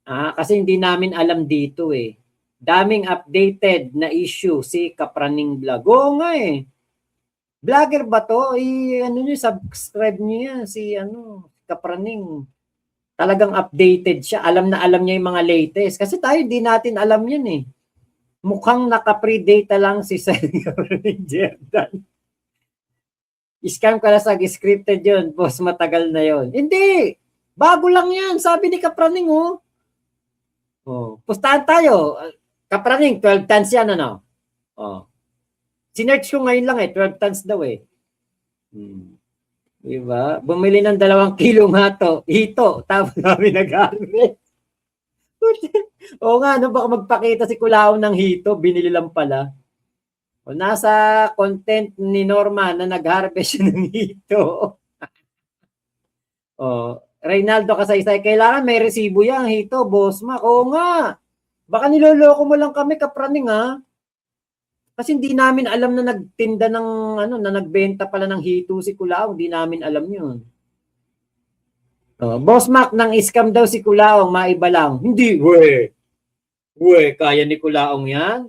Kasi hindi namin alam dito eh. Daming updated na issue si Kapraning Vlog. Oo nga eh. Vlogger ba to? Ano nyo, subscribe nyo yan. Si Kapraning. Talagang updated siya. Alam na alam niya yung mga latest. Kasi tayo di natin alam yan eh. Mukhang naka-predata lang si Senior Jordan. Scam ka na sa scripted yun. Boss, matagal na yun. Hindi! Bago lang yan. Sabi ni Kapraning oh. Pustahan tayo. Kapraning, 12 tons yan ano? Sinerch ko ngayon lang eh. 12 tons daw eh. Diba? Bumili ng 2 kilo nga to. Hito. Tapos kami nag-harvest. Oo nga, baka magpakita si Kulao ng hito. Binili lang pala. Nasa content ni Norma na nag-harvest siya ng hito. Reynaldo Kasaysay, kailangan may resibo yan, hito, boss Mac. Oo nga. Baka niloloko mo lang kami, Kapraning ha. Kasi hindi namin alam na nagtinda ng na nagbenta pala ng hito si Kulao. Hindi namin alam yun. Boss Mac, nang scam daw si Kulaong, maiba lang. Hindi, kaya ni Kulaong yan?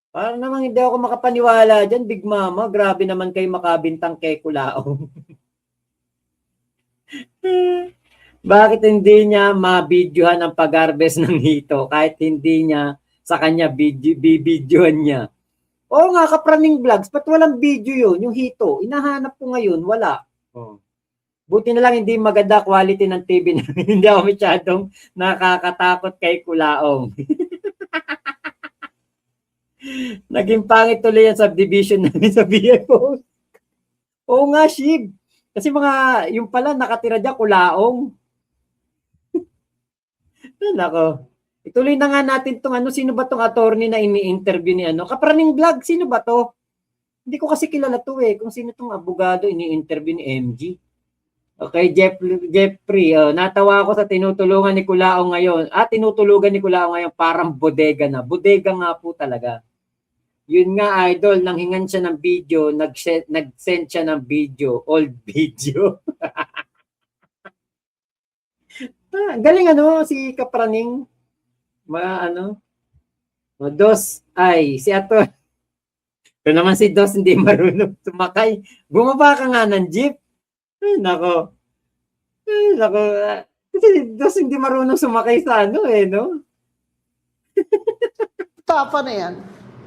Parang naman hindi ako makapaniwala dyan, Big Mama. Grabe naman kayo makabintang kay Kulaong. Bakit hindi niya mabidyohan ang pag-harvest ng hito kahit hindi niya sa kanya bibidyohan niya? Oo nga, Kapraning Vlogs, ba't walang video yun? Yung hito, inahanap ko ngayon, wala. Buti na lang hindi maganda quality ng TV namin. Hindi ako masyadong nakakatakot kay Kulaong. Naging pangit tuloy yung subdivision namin sa BFO. Oo nga, Shib. Kasi yung pala nakatira dyan, Kulaong. Nako. Ituloy na nga natin tong sino ba tong attorney na ini-interview ni Kapraning Vlog, sino ba to? Hindi ko kasi kilala to eh. Kung sino tong abogado ini-interview ni MG. Okay, Jeffrey, natawa ako sa tinutulungan ni Kulaong ngayon. Tinutulugan ni Kulaong ngayon parang bodega na. Bodega nga po talaga. Yun nga, idol, nanghingan siya ng video, nag-send siya ng video, old video. Galing si Kapraning. Dos, si Ato. Pero naman si Dos hindi marunong sumakay. Bumaba ka nga ng jeep. Nako. Kasi si Dos hindi marunong sumakay sa no? Tapa na yan.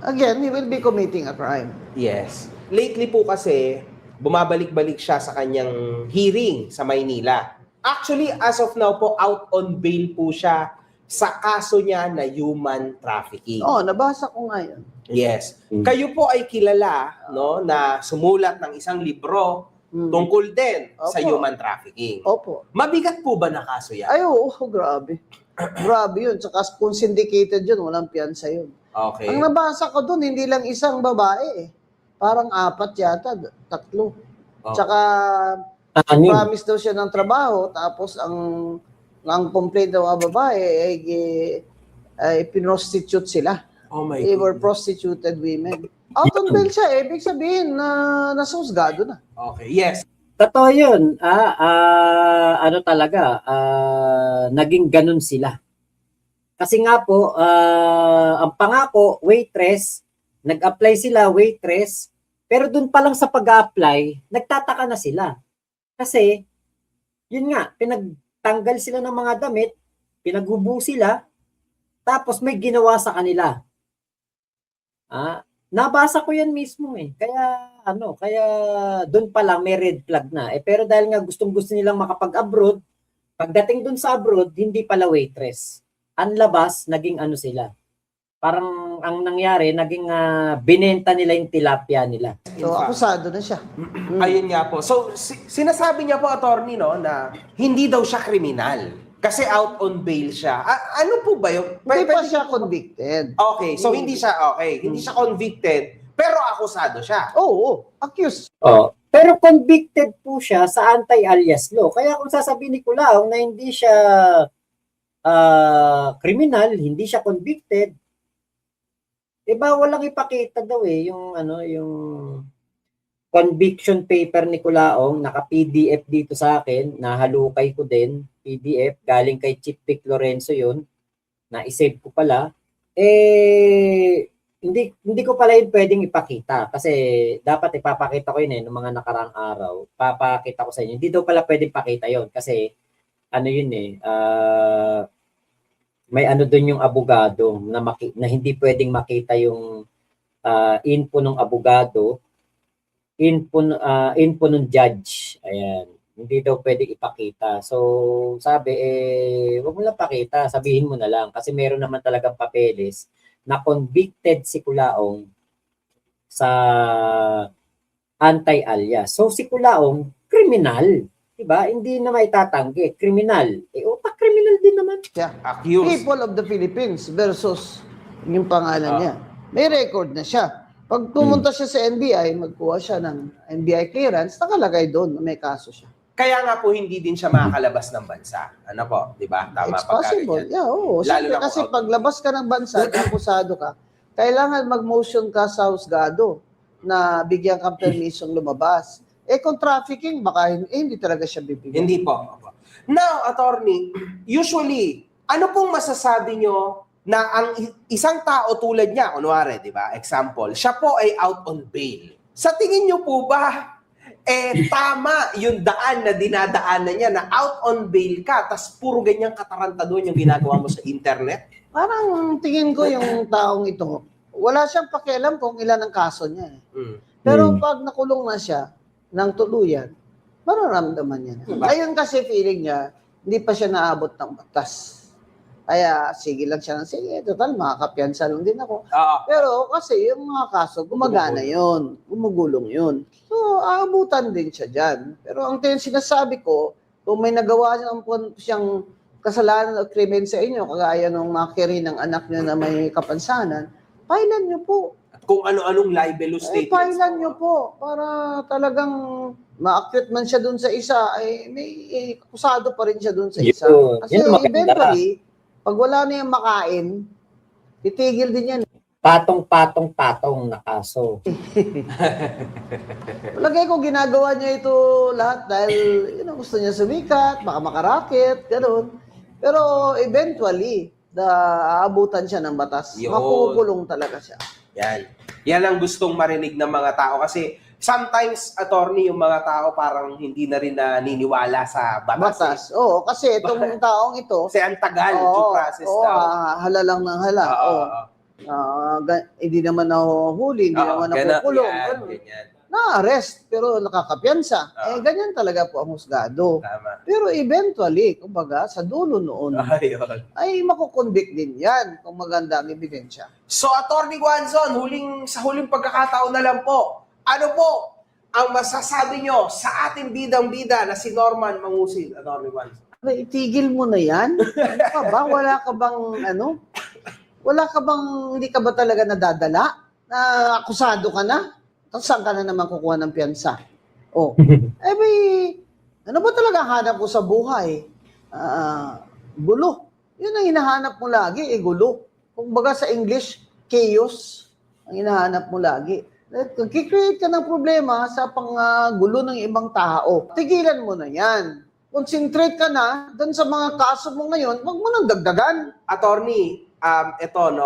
Again, he will be committing a crime. Yes. Lately po kasi, bumabalik-balik siya sa kanyang hearing sa Maynila. Actually, as of now po, out on bail po siya sa kaso niya na human trafficking. Nabasa ko nga yun. Yes. Kayo po ay kilala na sumulat ng isang libro tungkol din sa human trafficking. Opo. Mabigat po ba na kaso yan? Ay, oo, grabe. Grabe yun. Tsaka kung syndicated yun, walang piyansa yun. Okay. Ang nabasa ko dun, hindi lang isang babae eh. Parang 4 yata, 3. Tsaka promise daw siya ng trabaho, tapos ang complaint daw ang babae ay prostitute sila. Oh my They were prostituted women. Out on bail siya, ibig sabihin na nasusgado na. Okay, yes. Totoo yun. Talaga, naging ganun sila. Kasi nga po, ang pangako, waitress, nag-apply sila, waitress, pero dun pa lang sa pag-apply, nagtataka na sila. Kasi, yun nga, pinagtanggal sila ng mga damit, pinaghubo sila, tapos may ginawa sa kanila. Nabasa ko yan mismo eh. Kaya dun pa lang may red flag na. Pero dahil nga gustong-gusto nilang makapag-abroad, pagdating dun sa abroad, hindi pala waitress. Ang labas, naging sila. Parang ang nangyari, naging binenta nila yung tilapia nila. So, akusado na siya. Ayun nga po. So, sinasabi niya po, attorney, na hindi daw siya kriminal. Kasi out on bail siya. Ano po ba yung... Hindi pa siya convicted. Okay, so hindi siya convicted, pero akusado siya. Oo, accused. Pero convicted po siya sa anti-alias law. Kaya kung sasabihin ni Kulaong na hindi siya criminal, hindi siya convicted, bawal lang ipakita daw yung conviction paper ni Culaong, naka-PDF dito sa akin, nahalukay ko din, PDF, galing kay Chief Vic Lorenzo yun, na-save ko pala. Hindi ko pala yun pwedeng ipakita kasi dapat ipapakita ko yun noong mga nakaraang araw. Papakita ko sa inyo. Hindi daw pala pwedeng pakita yun kasi ano yun may ano doon yung abogado na hindi pwedeng makita yung info ng abogado, info ng judge. Ayan. Hindi daw pwedeng ipakita. So, sabi, wag mo lang pakita. Sabihin mo na lang. Kasi meron naman talagang papeles na convicted si Culaong sa anti-alias. So, si Culaong, kriminal. Diba? Hindi na maitatanggi. Kriminal. Utak kriminal din naman. Accused. People of the Philippines versus yung pangalan niya. May record na siya. Pag pumunta siya sa NBI, magkuha siya ng NBI clearance, nakalagay doon na may kaso siya. Kaya nga po hindi din siya makakalabas ng bansa. Ano po, di ba? Tama It's possible. Yeah, oo. Siyempre, kasi paglabas ka ng bansa, akusado ka, kailangan mag-motion ka sa husgado na bigyan kang permisong lumabas. Kung trafficking, baka hindi talaga siya bibigyan. Hindi po. Now, attorney, usually, ano pong masasabi nyo na ang isang tao tulad niya, kunwari, di ba? Example, siya po ay out on bail. Sa tingin nyo po ba, tama yung daan na dinadaanan niya na out on bail ka, tas puro ganyang katarantadon yung ginagawa mo sa internet? Parang tingin ko yung taong ito, wala siyang pakialam kung ilan ang kaso niya. Pero pag nakulong na siya ng tuluyan, mararamdaman niya na. Ngayon kasi feeling niya, hindi pa siya naabot ng batas. Kaya sige lang siya ng sige, total makakapiyansa lang din ako. Pero kasi yung mga kaso, gumagana yun, gumugulong yun. So, aabutan din siya dyan. Pero ang sinasabi ko, kung may nagawa siyang kasalanan o krimen sa inyo, kagaya ng makiri ng anak niya na may kapansanan, pailan niyo po. At kung ano-anong libelous statements. Pailan niyo po para talagang ma-acquit man siya dun sa isa, may akusado pa rin siya dun sa isa. Kasi eventually, pag wala na yung makain, titigil din yan. Patong na kaso. Lagay ko ginagawa niya ito lahat dahil gusto niya sumikat, baka makarakit, gano'n. Pero eventually, aabutan siya ng batas. Makukulong talaga siya. Yan ang gustong marinig ng mga tao kasi sometimes, attorney, yung mga tao parang hindi na rin naniniwala sa batas. Oo, kasi itong taong ito, kasi ang tagal, due process daw. hala lang ng hala. Hindi naman nahuhuli, hindi naman nakukulong. Na-arrest, pero nakakapiyansa. Ganyan talaga po ang husgado. Tama. Pero eventually, kumbaga, sa dulo noon, ay makukonvict din yan kung maganda ang ebidensya. So, Attorney Guanzon, sa huling pagkakataon na lang po, ano po ang masasabi nyo sa ating bidang-bida na si Norman Mangusil, Attorney Guanzon? Itigil mo na yan? Ano ka ba? Wala ka bang, hindi ka ba talaga nadadala? Na akusado ka na? Tapos saan ka na naman kukuha ng piyansa? Ano ba talaga hanap mo sa buhay? Gulo. Yun ang hinahanap mo lagi, gulo. Kung baga sa English, chaos ang hinahanap mo lagi. Kikreate ka ng problema sa panggulo ng ibang tao. Tigilan mo na yan. Concentrate ka na doon sa mga kaso mo ngayon, wag mo nang dagdagan. Attorney,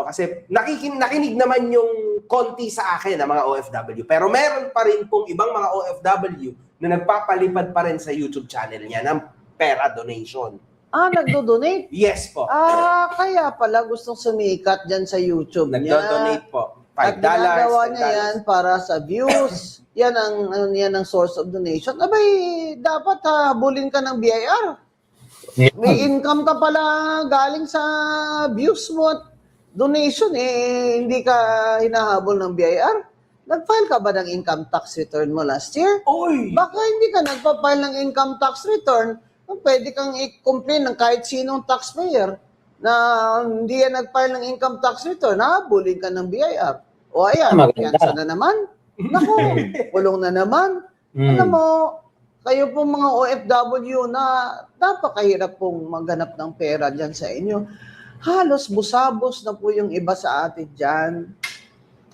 kasi nakinig naman yung konti sa akin ng mga OFW. Pero meron pa rin pong ibang mga OFW na nagpapalipad pa rin sa YouTube channel niya ng pera donation. Nagdo-donate? Yes po. Kaya pala gustong sumikat dyan sa YouTube niya. Nagdo-donate po. $5. At ginagawa niya yan para sa views. Yan ang source of donation. Dapat habulin ka ng BIR. May income ka pala galing sa views mo at donation, hindi ka hinahabol ng BIR. Nag-file ka ba ng income tax return mo last year? Baka hindi ka nagpa-file ng income tax return, pwede kang i-complain ng kahit sinong taxpayer na hindi yan nag-file ng income tax return, habulin ka ng BIR. Ayan, piyansa na naman. Naku, kulong na naman. Alam mo, kayo po mga OFW na napakahirap pong maghanap ng pera dyan sa inyo. Halos busabos na po yung iba sa atin dyan.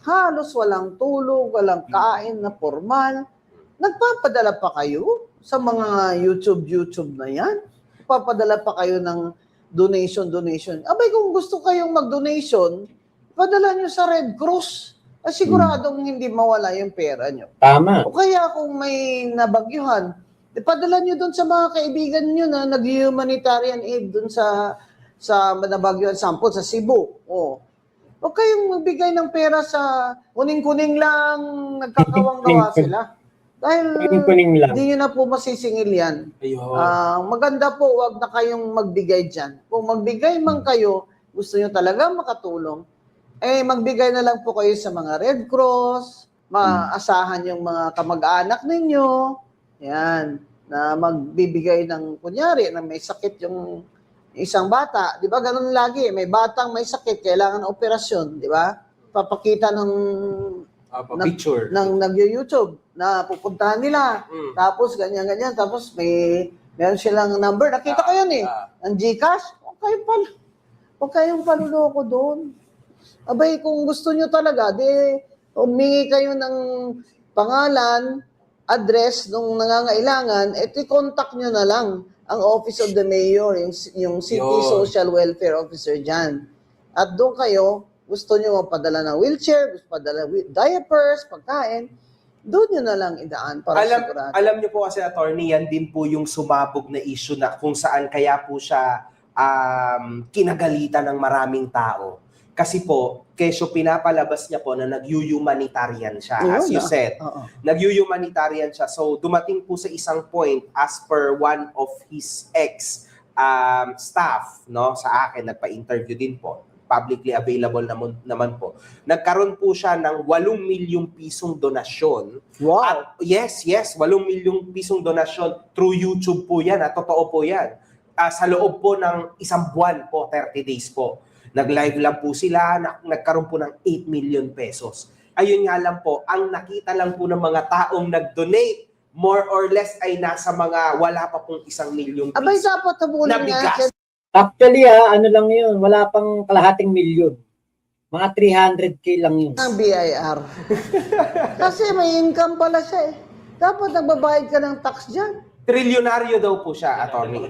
Halos walang tulog, walang kain na formal. nagpapadala pa kayo sa mga YouTube na yan? Papadala pa kayo ng donation. Abay, kung gusto kayong mag-donation, padala nyo sa Red Cross. Siguradong hindi mawala yung pera nyo. Tama. O kaya kung may nabagyuhan, padala nyo doon sa mga kaibigan nyo na nag-humanitarian aid doon sa nabagyuhan sample sa Cebu. Huwag kayong magbigay ng pera sa kuning-kuning lang, nagkakawang-gawa sila. Dahil Kuning lang. hindi nyo na po masisingil yan. Maganda po, wag na kayong magbigay dyan. Kung magbigay man kayo, gusto nyo talaga makatulong, magbigay na lang po kayo sa mga Red Cross, maasahan yung mga kamag-anak ninyo, yan, na magbibigay ng, kunyari, na may sakit yung isang bata, di ba? Ganun lagi, may batang may sakit, kailangan ng operasyon, di ba? Papakita ng picture ng nag-YouTube na pupuntahan nila. Tapos ganyan, tapos meron silang number. Nakita ko yun ang GCash. Huwag kayong paluloko doon. Abay, kung gusto nyo talaga, humingi kayo ng pangalan, address nung nangangailangan, i-contact nyo na lang ang Office of the Mayor, yung City Social Welfare Officer dyan. At doon kayo, gusto nyo magpadala ng wheelchair, gusto padala diapers, pagkain, doon nyo na lang idaan para sigurado. Alam nyo po kasi, attorney, yan din po yung sumabog na issue na kung saan kaya po siya kinagalitan ng maraming tao. Kasi po, kesyo pinapalabas niya po na nag-humanitarian siya, as you said. Nag-humanitarian siya. So, dumating po sa isang point, as per one of his staff, no, sa akin, nagpa-interview din po, publicly available naman po. Nagkaroon po siya ng 8 milyong pisong donasyon. Wow! At yes, 8 milyong pisong donasyon through YouTube po yan. Totoo po yan. Sa loob po ng isang buwan po, 30 days po. Nag-live lang po sila, nagkaroon po ng 8 million pesos. Ayun nga lang po, ang nakita lang po ng mga taong nag-donate, more or less ay nasa mga wala pa pong 1 milyong Abay, piso dapat tabunan na nga. bigas. Actually, ano lang yun, wala pang kalahating milyon. Mga 300K lang yun. Ang BIR. Kasi may income pala siya Dapat nagbabayad ka ng tax dyan. Trilyonaryo daw po siya, attorney.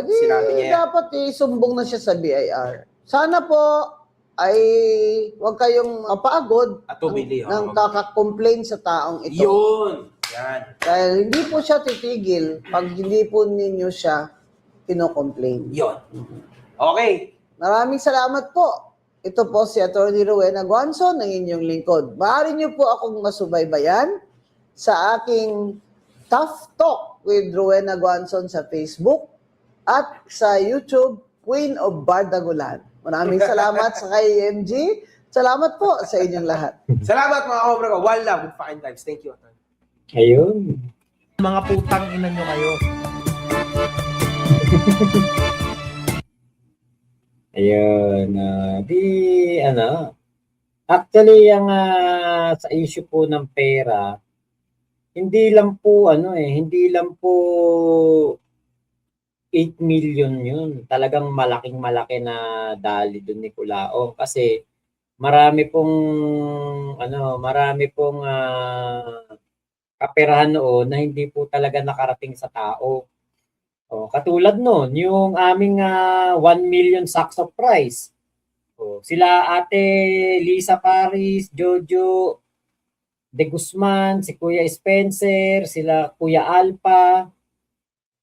Sinabi niya yan. Dapat isumbong na siya sa BIR. Sana po ay huwag kayong mapagod ng kaka-complain sa taong ito. Yun! Yan. Dahil hindi po siya titigil pag hindi po ninyo siya kino-complain. Yun. Okay. Maraming salamat po. Ito po si Atty. Rowena Guanzon, ng inyong lingkod. Maaari niyo po akong masubaybayan sa aking Tough Talk with Rowena Guanzon sa Facebook at sa YouTube, Queen of Bardagulan. Maraming salamat sa KMG. Salamat po sa inyong lahat. Salamat mga Cobra ko. One love with fine vibes. Thank you, attorney. Ayun. Mga putang ina nyo kayo. Ayun. Actually, yung sa issue po ng pera, hindi lang po, hindi lang po 8 million yun. Talagang malaking-malaki na dali doon ni Culaong. Kasi marami pong kaperahan noon na hindi po talaga nakarating sa tao. Katulad noon, yung aming 1 million sacks of rice. Sila Ate Lisa Paris, Jojo De Guzman, si Kuya Spencer, sila Kuya Alpa.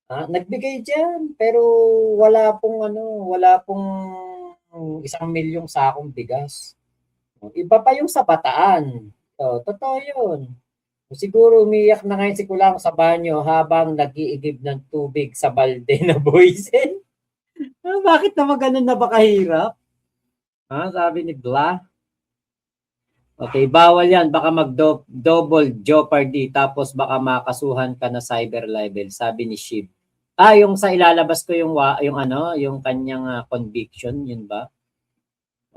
Nagbigay diyan pero wala pong 1 milyong sakong bigas. Iba pa yung sa Bataan. Totoo 'yun. Siguro umiyak na ngayon si Kulang sa banyo habang nag-iigib ng tubig sa balde na boysen. Bakit naman ganun na ba kahirap? Sabi ni Bla. Okay, bawal yan. Baka mag-double jeopardy tapos baka makasuhan ka na cyber libel, sabi ni Shib. Yung sa ilalabas ko yung kanyang conviction, yun ba?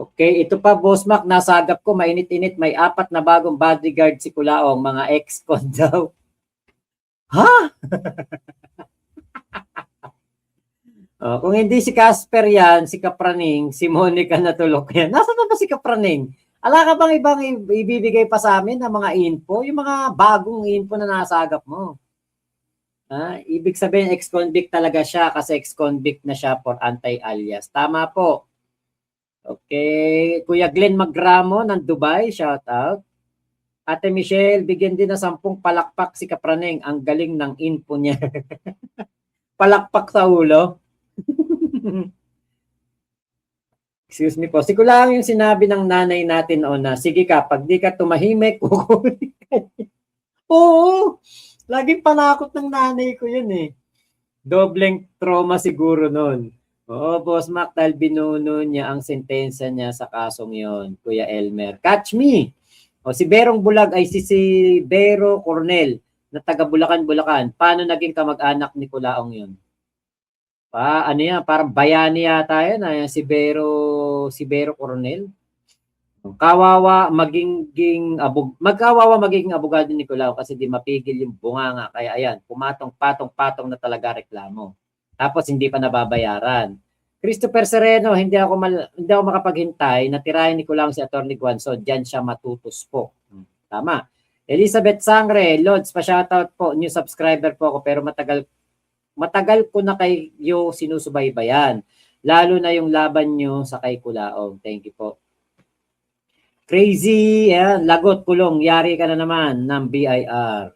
Okay, ito pa, Boss Mac, nasagap ko, mainit-init, may 4 na bagong bodyguard si Culaong, mga ex-con daw. Ha? Kung hindi si Casper yan, si Kapraning, si Monica natulok yan. Nasaan na ba si Kapraning? Ala ka bang ibang ibibigay pa sa amin ng mga info? Yung mga bagong info na nasagap mo. Ibig sabihin, ex-convict talaga siya kasi ex-convict na siya for anti-alias. Tama po. Okay. Kuya Glenn Magramo ng Dubai, shout out. Ate Michelle, bigyan din ng 10 palakpak si Kapraneng. Ang galing ng info niya. Palakpak sa ulo. Excuse me po. Siguro lang yung sinabi ng nanay natin noon na, sige ka, pag di ka tumahimik, kukunin ka. Oo. Laging panakot ng nanay ko yun eh. Dobleng trauma siguro nun. Oo, Boss Mac, dahil binuno niya ang sentensya niya sa kasong yon, Kuya Elmer. Catch me! O, si Berong Bulag ay si Bero Cornel na taga Bulacan, Bulacan. Paano naging kamag-anak ni Kulaong yun? Ano yan, parang bayani yata yan. Si Bero Cornel. Magkawawa magiging abogado ni Nicolao kasi di mapigil yung bunganga. Kaya ayan, patong na talaga reklamo. Tapos hindi pa nababayaran. Christopher Sereno, hindi ako makapaghintay na tirahin ni Nicolao si Atty. Guanzo. Diyan siya matutuspok. Tama. Elizabeth Sangre, Lods, pa-shoutout po. New subscriber po ako pero matagal ko na kayo sinusubaybayan. Lalo na yung laban nyo sa kay Kulaong. Thank you po. Crazy, lagot kulong, yari ka na naman ng BIR.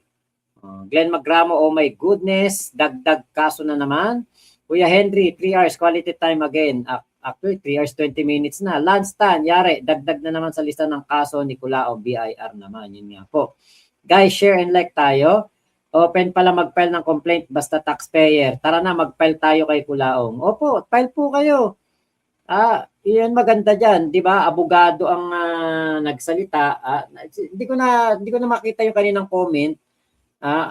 Glenn Magramo, oh my goodness, dagdag kaso na naman. Kuya Henry, 3 hours, quality time again. Actually, 3 hours, 20 minutes na. Lance Tan, yari, dagdag na naman sa lista ng kaso ni Kulao, BIR naman. Yun nga po. Guys, share and like tayo. Open pala mag-file ng complaint basta taxpayer. Tara na, mag-file tayo kay Kulaong. Opo, file po kayo. Iyan maganda diyan, 'di ba? Abogado ang nagsalita. Hindi ko na makita yung kaninang comment.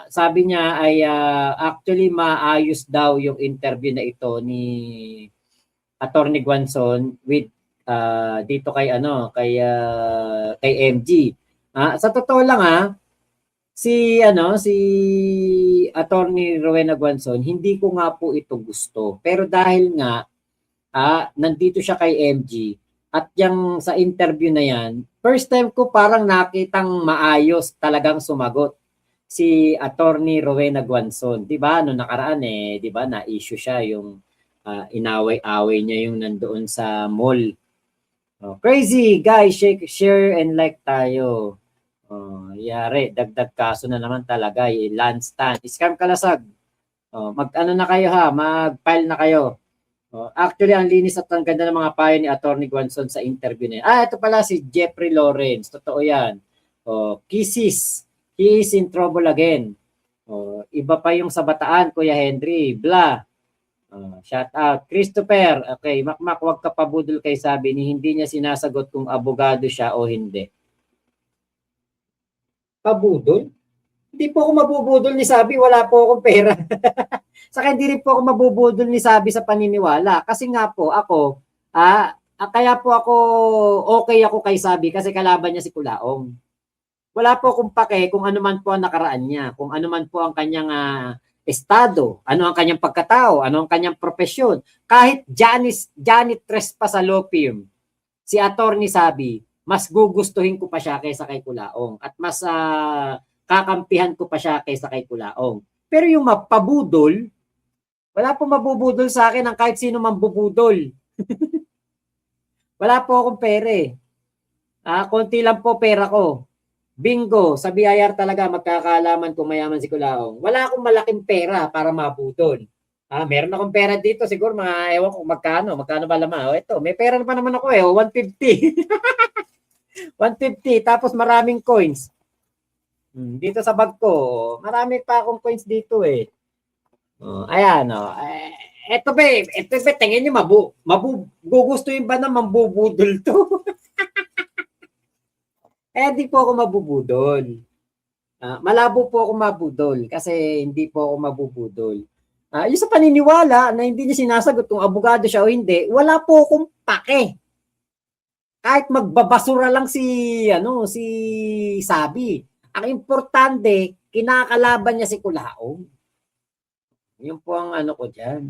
Sabi niya ay actually maayos daw yung interview na ito ni Attorney Guanzon with dito kay kay MG. Sa totoo lang si Attorney Rowena Guanzon, hindi ko nga po ito gusto. Pero dahil nga nandito siya kay MG at yung sa interview na yan, first time ko parang nakitang maayos talagang sumagot si Attorney Rowena Guanzon. 'Di ba? Noong nakaraan 'di ba, na-issue siya yung inaway-away niya yung nandoon sa mall. Crazy guys, share and like tayo. Yari, dagdag kaso na naman talaga, Lance Tan. Scam kalasag. Mag-ano na kayo mag-file na kayo. Actually, ang linis at ang ganda ng mga payo ni Attorney Guanzon sa interview niya. Ito pala si Jeffrey Lawrence. Totoo yan. Kisses. He is in trouble again. Iba pa yung sa Bataan, Kuya Henry. Blah. Shout out. Christopher. Okay, Makmak, wag ka pabudol kay sabi ni hindi niya sinasagot kung abogado siya o hindi. Pabudol? Hindi po ako mabubudol ni sabi, wala po akong pera. Saka hindi rin po ako mabubudol ni sabi sa paniniwala. Kasi nga po ako, kaya po ako okay ako kay sabi kasi kalaban niya si Kulaong. Wala po akong pake kung ano man po ang nakaraan niya, kung ano man po ang kanyang estado, ano ang kanyang pagkatao, ano ang kanyang profesyon. Kahit janitress pa sa law firm, si Attorney Sabi, mas gugustuhin ko pa siya kaysa kay Kulaong at mas kakampihan ko pa siya kaysa kay Kulaong. Pero yung mapabudol, wala po mabubudol sa akin ang kahit sino mambubudol. Wala po akong pere. Konti lang po pera ko. Bingo, sa BIR talaga magkakaalaman kung mayaman si Kulaong. Wala akong malaking pera para mabudol. Meron akong pera dito, siguro mga ewan ko magkano ba laman. Ito, may pera pa naman ako 150. 150, tapos maraming coins. Dito sa bag ko, marami pa akong coins dito Ayan Eto ba, tingin nyo gugustuhin ba na mambubudol to? Di po ako mabubudol. Malabo po ako mabudol kasi hindi po ako mabubudol. Yung sa paniniwala na hindi niya sinasagot kung abogado siya o hindi, wala po akong pake. Kahit magbabasura lang si Sabi. Ang importante, kinakalaban niya si Kulaong. Yun po ang ko dyan.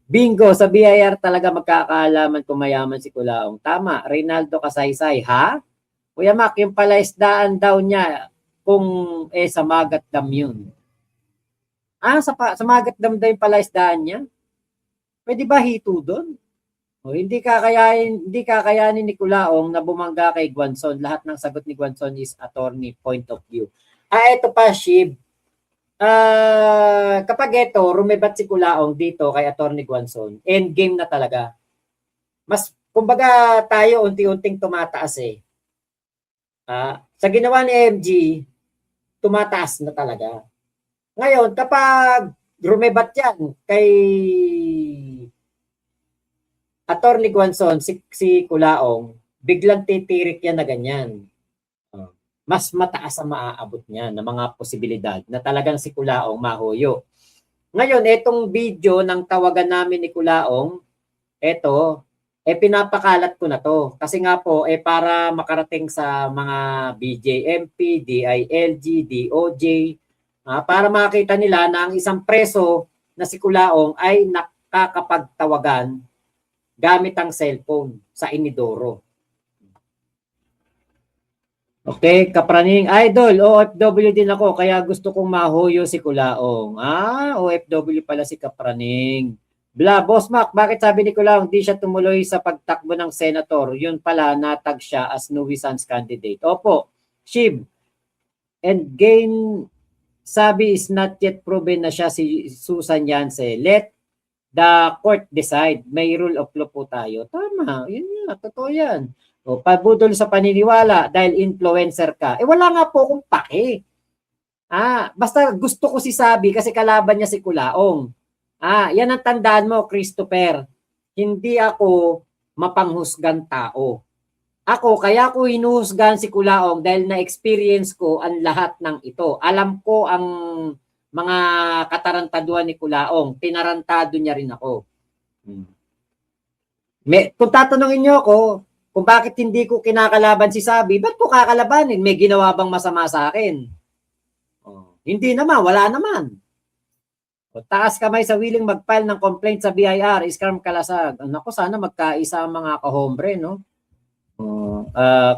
Bingo, sa BIR talaga magkakaalaman kung mayaman si Kulaong. Tama, Reynaldo Kasaysay, ha? Kuya Mac, yung palaisdaan daw niya, kung sa Magat Dam yun. Sa Magat Dam daw yung palaisdaan niya? Pwede ba hito doon? O, hindi kakayanin ni Kulaong na bumangga kay Guanzon. Lahat ng sagot ni Guanzon is attorney point of view. Ito pa, Shib. Kapag rumebat si Kulaong dito kay Attorney Guanzon, endgame na talaga. Kumbaga tayo unti-unting tumataas eh. Sa ginawa ni MG, tumataas na talaga. Ngayon, kapag rumebat yan kay Attorney Guanzon, si Kulaong, biglang titirik yan na ganyan. Mas mataas ang maaabot niya ng mga posibilidad na talagang si Kulaong mahuyo. Ngayon, itong video ng tawagan namin ni Kulaong, pinapakalat ko na to. Kasi nga po, para makarating sa mga BJMP, DILG, DOJ, para makita nila na ang isang preso na si Kulaong ay nakakapagtawagan gamit ang cellphone sa inidoro. Okay, Kapraning Idol, OFW din ako kaya gusto kong mahuyo si Kulaong. OFW pala si Kapraning. Boss Mac, bakit sabi ni Kulaong di siya tumuloy sa pagtakbo ng senator? Yun pala, natag siya as nuisance candidate. Opo, Shib. And gain, sabi is not yet proven na siya si Susan Yance. Let the court decide. May rule of law po tayo. Tama, yun nga, totoo yan. O, pabudol sa paniniwala dahil influencer ka. Wala nga po akong pake. Basta gusto ko si Sabi kasi kalaban niya si Kulaong. Yan ang tandaan mo, Christopher. Hindi ako mapanghusgan tao. Kaya ko hinuhusgan si Kulaong dahil na-experience ko ang lahat ng ito. Alam ko ang mga katarantaduhan ni Kulaong. Tinarantado niya rin ako. Kung tatanungin niyo ako, kung bakit hindi ko kinakalaban si Sabi, ba't ko kakalabanin? May ginawa bang masama sa akin? Hindi naman, wala naman. Taas kamay sa willing mag-file ng complaint sa BIR, Iskram Kalasag. Naku, sana magkaisa ang mga kahombre, no?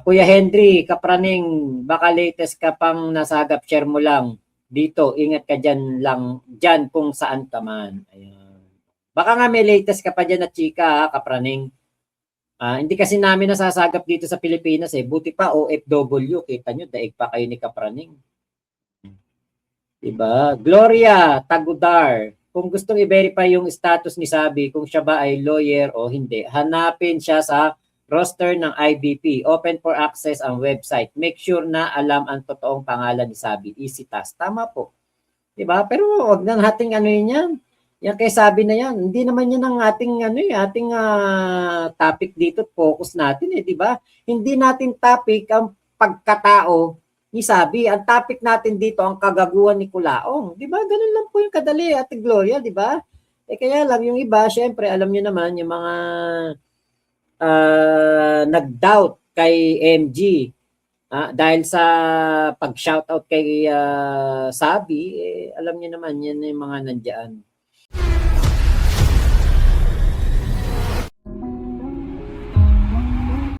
Kuya Henry, Kapraning, baka latest ka pang nasagap, share mo lang. Dito, ingat ka dyan kung saan ka man. Ayan. Baka nga may latest ka pa dyan na chika, Kapraning. Hindi kasi namin nasasagap dito sa Pilipinas eh. Buti pa OFW, kita nyo, daig pa kayo ni Kapraning. Diba? Gloria Tagudar, kung gustong i-verify yung status ni Sabi, kung siya ba ay lawyer o hindi, hanapin siya sa roster ng IBP. Open for access ang website. Make sure na alam ang totoong pangalan ni Sabi. Easy task. Tama po. Diba? Pero wag na nating yan. Yan kay Sabi na yan. Hindi naman yan ang ating topic dito, focus natin di ba? Hindi natin topic ang pagkatao ni Sabi. Ang topic natin dito ang kagaguhan ni Kulaong. Di ba? Ganun lang po yung kadali, Ate Gloria, di ba? Kaya lang yung iba, syempre, alam niyo naman yung mga nag-doubt kay MG dahil sa pag-shoutout kay Sabi, alam niyo naman yan yung mga nandiyan.